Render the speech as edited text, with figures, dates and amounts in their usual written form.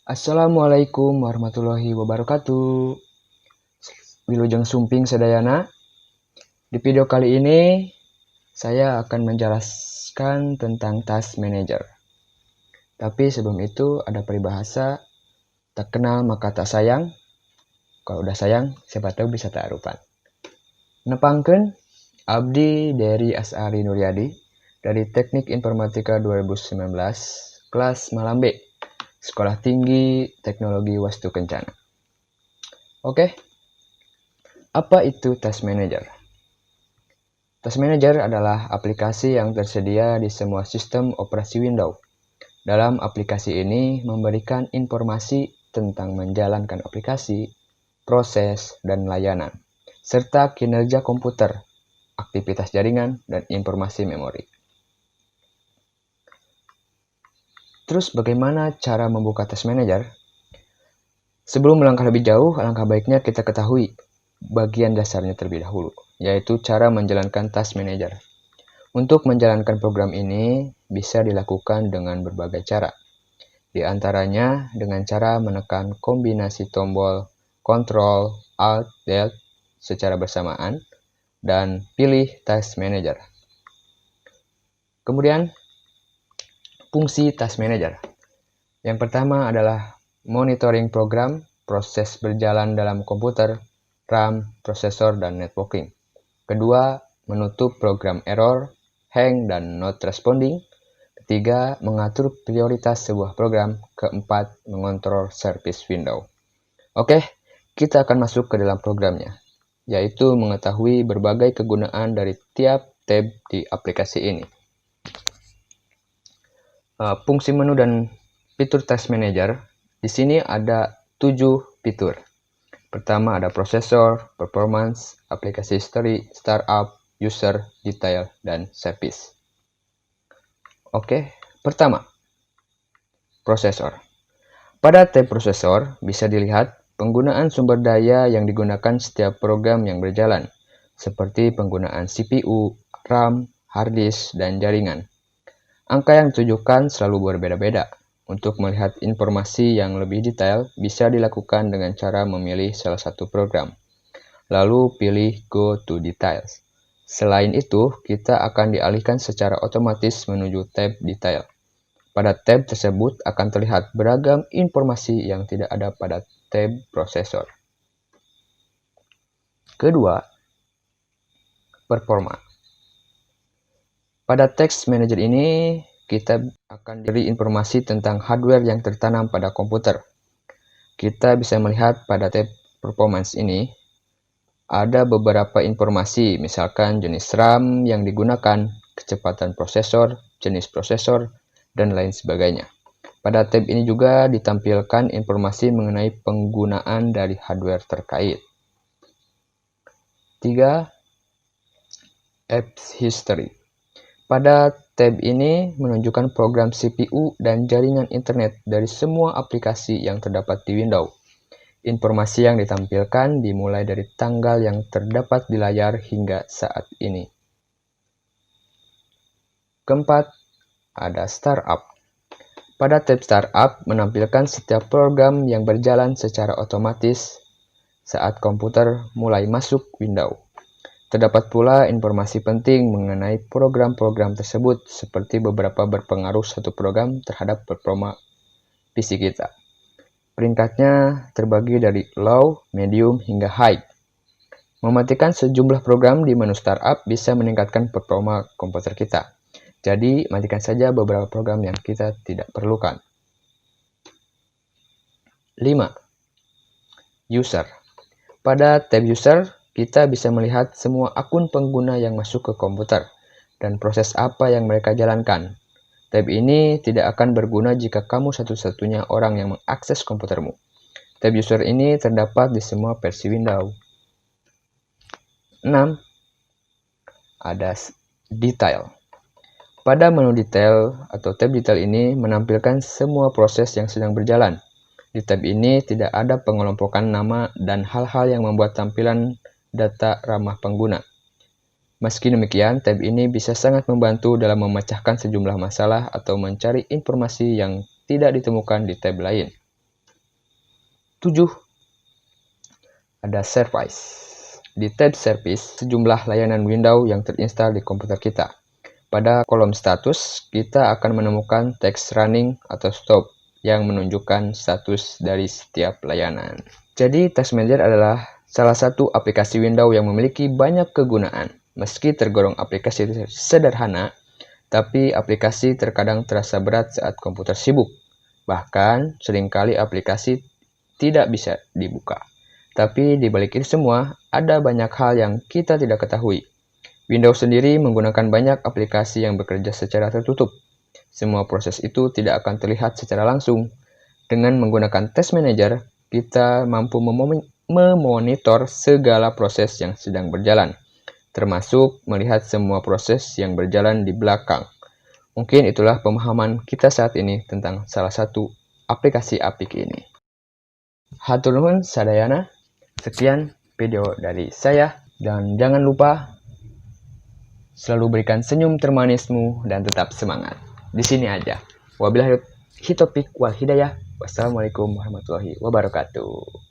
Assalamualaikum warahmatullahi wabarakatuh. Wilujeng Sumping Sedayana. Di video kali ini saya akan menjelaskan tentang task manager. Tapi sebelum itu ada peribahasa, tak kenal maka tak sayang. Kalau udah sayang, siapa tahu bisa ta'arufan. Nepangkeun abdi dari Asari Nuryadi dari Teknik Informatika 2019, kelas Malam B, Sekolah Tinggi Teknologi Wastu Kencana. Oke, apa itu Task Manager? Task Manager adalah aplikasi yang tersedia di semua sistem operasi Windows. Dalam aplikasi ini memberikan informasi tentang menjalankan aplikasi, proses, dan layanan, serta kinerja komputer, aktivitas jaringan, dan informasi memori. Terus bagaimana cara membuka Task Manager? Sebelum melangkah lebih jauh, alangkah baiknya kita ketahui bagian dasarnya terlebih dahulu, yaitu cara menjalankan Task Manager. Untuk menjalankan program ini bisa dilakukan dengan berbagai cara. Di antaranya dengan cara menekan kombinasi tombol Ctrl, Alt, Delete secara bersamaan dan pilih Task Manager. Kemudian fungsi Task Manager. Yang pertama adalah monitoring program, proses berjalan dalam komputer, RAM, prosesor, dan networking. Kedua, menutup program error, hang, dan not responding. Ketiga, mengatur prioritas sebuah program. Keempat, mengontrol service window. Oke, kita akan masuk ke dalam programnya, yaitu mengetahui berbagai kegunaan dari tiap tab di aplikasi ini. Fungsi menu dan fitur Task Manager, di sini ada 7 fitur. Pertama ada prosesor, performance, aplikasi history, startup, user, detail, dan service. Oke, pertama, prosesor. Pada tab prosesor bisa dilihat penggunaan sumber daya yang digunakan setiap program yang berjalan, seperti penggunaan CPU, RAM, hard disk, dan jaringan. Angka yang ditujukan selalu berbeda-beda. Untuk melihat informasi yang lebih detail, bisa dilakukan dengan cara memilih salah satu program. Lalu pilih Go to Details. Selain itu, kita akan dialihkan secara otomatis menuju tab Detail. Pada tab tersebut akan terlihat beragam informasi yang tidak ada pada tab Prosesor. Kedua, Performa. Pada Task Manager ini, kita akan diberi informasi tentang hardware yang tertanam pada komputer. Kita bisa melihat pada tab Performance ini, ada beberapa informasi, misalkan jenis RAM yang digunakan, kecepatan prosesor, jenis prosesor, dan lain sebagainya. Pada tab ini juga ditampilkan informasi mengenai penggunaan dari hardware terkait. 3. Apps History. Pada tab ini menunjukkan program CPU dan jaringan internet dari semua aplikasi yang terdapat di Windows. Informasi yang ditampilkan dimulai dari tanggal yang terdapat di layar hingga saat ini. Keempat, ada Startup. Pada tab Startup menampilkan setiap program yang berjalan secara otomatis saat komputer mulai masuk Windows. Terdapat pula informasi penting mengenai program-program tersebut, seperti beberapa berpengaruh satu program terhadap performa PC kita. Peringkatnya terbagi dari low, medium, hingga high. Mematikan sejumlah program di menu startup bisa meningkatkan performa komputer kita. Jadi, matikan saja beberapa program yang kita tidak perlukan. 5. User. Pada tab User, kita bisa melihat semua akun pengguna yang masuk ke komputer dan proses apa yang mereka jalankan. Tab ini tidak akan berguna jika kamu satu-satunya orang yang mengakses komputermu. Tab User ini terdapat di semua versi Windows. 6. Ada Detail. Pada menu Detail atau tab Detail ini menampilkan semua proses yang sedang berjalan. Di tab ini tidak ada pengelompokan nama dan hal-hal yang membuat tampilan data ramah pengguna. Meski demikian, tab ini bisa sangat membantu dalam memecahkan sejumlah masalah atau mencari informasi yang tidak ditemukan di tab lain. 7. Ada Service. Di tab Service, sejumlah layanan Windows yang terinstal di komputer kita. Pada kolom status, kita akan menemukan teks running atau stop yang menunjukkan status dari setiap layanan. Jadi, Task Manager adalah salah satu aplikasi Windows yang memiliki banyak kegunaan. Meski tergolong aplikasi sederhana, tapi aplikasi terkadang terasa berat saat komputer sibuk. Bahkan, seringkali aplikasi tidak bisa dibuka. Tapi di balik itu semua, ada banyak hal yang kita tidak ketahui. Windows sendiri menggunakan banyak aplikasi yang bekerja secara tertutup. Semua proses itu tidak akan terlihat secara langsung. Dengan menggunakan Task Manager, kita mampu memonitor segala proses yang sedang berjalan, termasuk melihat semua proses yang berjalan di belakang. Mungkin itulah pemahaman kita saat ini tentang salah satu aplikasi apik ini. Hatur nuhun sadayana. Sekian video dari saya, dan jangan lupa selalu berikan senyum termanismu dan tetap semangat. Di sini aja. Wabillahi taufiq wal hidayah. Wassalamualaikum warahmatullahi wabarakatuh.